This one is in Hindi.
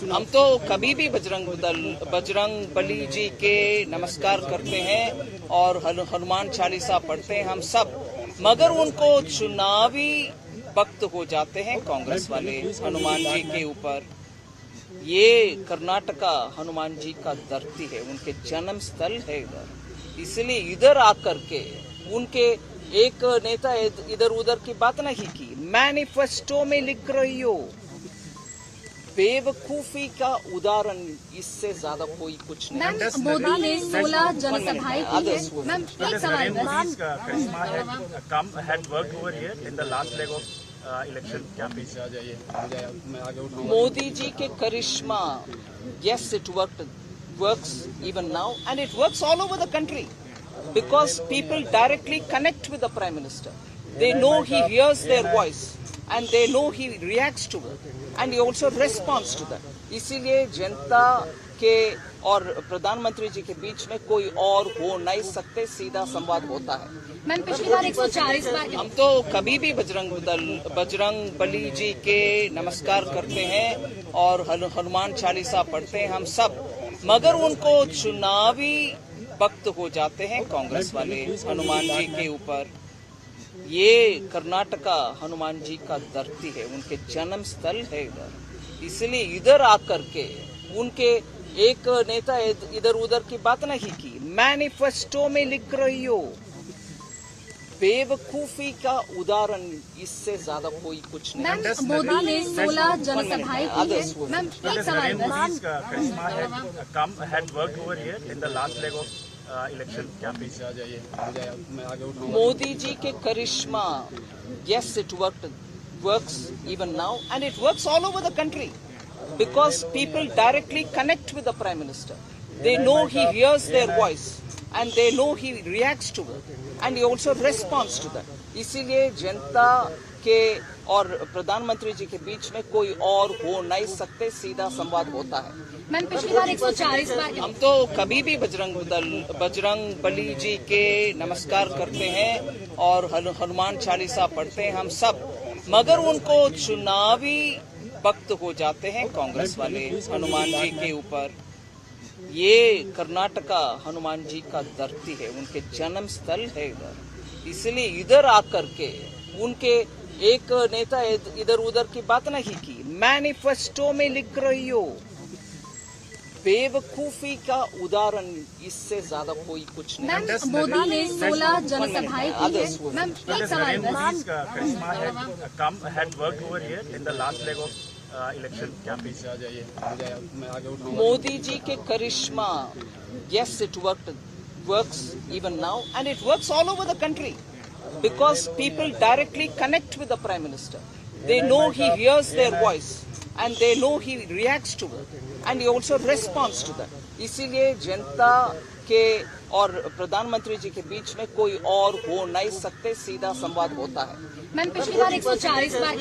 हम तो कभी भी बजरंग बली जी के नमस्कार करते हैं और हनुमान चालीसा पढ़ते हैं हम सब, मगर उनको चुनावी वक्त हो जाते हैं कांग्रेस वाले हनुमान जी के ऊपर। ये कर्नाटका हनुमान जी का धरती है, उनके जन्म स्थल है इधर, इसलिए इधर आकर के उनके एक नेता इधर उधर की बात नहीं की। मैनिफेस्टो में लिख रही हो, बेवकूफी का उदाहरण इससे ज्यादा कोई कुछ नहीं। मैम, मोदी ने 16 जनसभाएं की है। मैम, एक सवाल मोदी जी के करिश्मा, yes, it works even now and it works all over the country because people directly connect with the Prime Minister. They know he hears their voice and they know he reacts to it and he also responds to that. इसीलिए जनता के और प्रधानमंत्री जी के बीच में कोई और हो नहीं सकते, सीधा संवाद होता है। मैम, पिछली बार 140 बार हम तो कभी भी बजरंग बली जी के नमस्कार करते हैं और हनुमान चालीसा पढ़ते हैं हम सब, मगर उनको चुनावी वक्त हो जाते हैं कांग्रेस वाले हनुमान जी के ऊपर। ये कर्नाटका हनुमान जी का धरती है, उनके जन्म स्थल है इधर, इसलिए इधर आकर के उनके एक नेता इधर उधर की बात नहीं की। मैनिफेस्टो में लिख रही हो, बेवकूफी का उदाहरण इससे ज्यादा कोई कुछ नहीं। मैम, मोदी ने 16 जनसभाएं की है। मैम, एक सवाल मोदी जी के करिश्मा, yes, it works even now and it works all over the country because people directly connect with the Prime Minister. They know he hears their voice and they know he reacts to it and he also responds to that. इसीलिए जनता के और प्रधानमंत्री जी के बीच में कोई और हो नहीं सकते, सीधा संवाद होता है। मैम, पिछली बार 140 बार हम तो कभी भी बजरंग बली जी के नमस्कार करते हैं और हनुमान चालीसा पढ़ते हैं हम सब, मगर उनको चुनावी वक्त हो जाते हैं कांग्रेस वाले हनुमान जी के ऊपर। ये कर्नाटका हनुमान जी का धरती है, उनके जन्म स्थल है इधर, इसलिए इधर आकर के उनके एक नेता इधर उधर की बात नहीं की। मैनिफेस्टो में लिख रही हो, बेवकूफी का उदाहरण इससे ज्यादा कोई कुछ नहीं। मैम, मोदी ने 16 जनसभाएं की है। मैम, एक सवाल मोदी जी के करिश्मा, yes, it works even now and it works all over the country because people directly connect with the Prime Minister. They know he hears their voice and they know he reacts to it and he also responds to that. इसीलिए जनता के और प्रधानमंत्री जी के बीच में कोई और हो नहीं सकते, सीधा संवाद होता है। मैम, पिछली बार 140 बार